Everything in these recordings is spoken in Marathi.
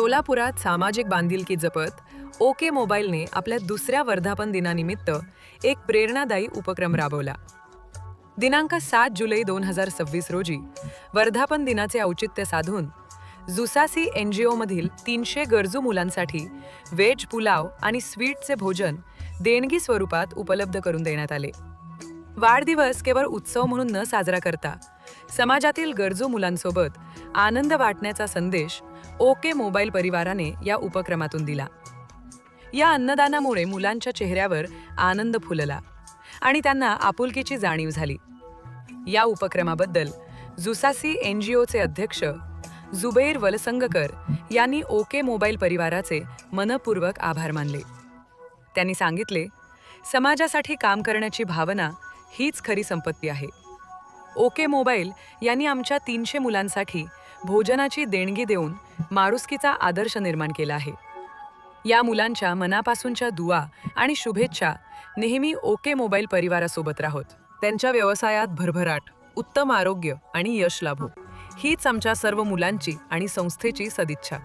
सोलापुरात सामाजिक बांधिलकी जपत ओके मोबाईलने आपल्या दुसऱ्या वर्धापन दिनानिमित्त एक प्रेरणादायी उपक्रम राबवला. दिनांक 7 जुलै 2026 रोजी वर्धापन दिनाचे औचित्य साधून जुसासी NGO मधील 300 गरजू मुलांसाठी व्हेज पुलाव आणि स्वीटचे भोजन देणगी स्वरूपात उपलब्ध करून देण्यात आले. वाढदिवस केवळ उत्सव म्हणून न साजरा करता समाजातील गरजू मुलांसोबत आनंद वाटण्याचा संदेश ओके मोबाईल परिवाराने या उपक्रमातून दिला. या अन्नदानामुळे मुलांच्या चेहऱ्यावर आनंद फुलला आणि त्यांना आपुलकीची जाणीव झाली. या उपक्रमाबद्दल जुसासी NGOचे अध्यक्ष जुबैर वलसंगकर यांनी ओके मोबाईल परिवाराचे मनपूर्वक आभार मानले. त्यांनी सांगितले, समाजासाठी काम करण्याची भावना हीच खरी संपत्ती आहे. ओके मोबाईल यांनी आमच्या 300 मुलांसाठी भोजनाची देणगी देऊन माणुसकीचा आदर्श निर्माण केला आहे. या मुलांच्या मनापासूनच्या दुआ आणि शुभेच्छा नेहमी ओके मोबाईल परिवारासोबत राहोत. त्यांच्या व्यवसायात भरभराट, उत्तम आरोग्य आणि यश लाभो, हीच आमच्या सर्व मुलांची आणि संस्थेची सदिच्छा.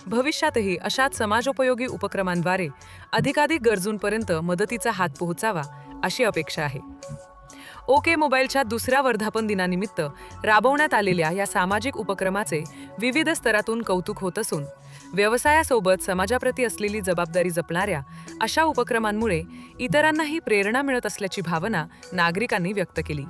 भविष्यातही अशाच समाजोपयोगी उपक्रमांद्वारे अधिकाधिक गरजूंपर्यंत मदतीचा हात पोहोचावा अशी अपेक्षा आहे. ओके मोबाईलच्या दुसऱ्या वर्धापन दिनानिमित्त राबवण्यात आलेल्या या सामाजिक उपक्रमाचे विविध स्तरातून कौतुक होत असून व्यवसायासोबत समाजाप्रती असलेली जबाबदारी जपणाऱ्या अशा उपक्रमांमुळे इतरांनाही प्रेरणा मिळत असल्याची भावना नागरिकांनी व्यक्त केली.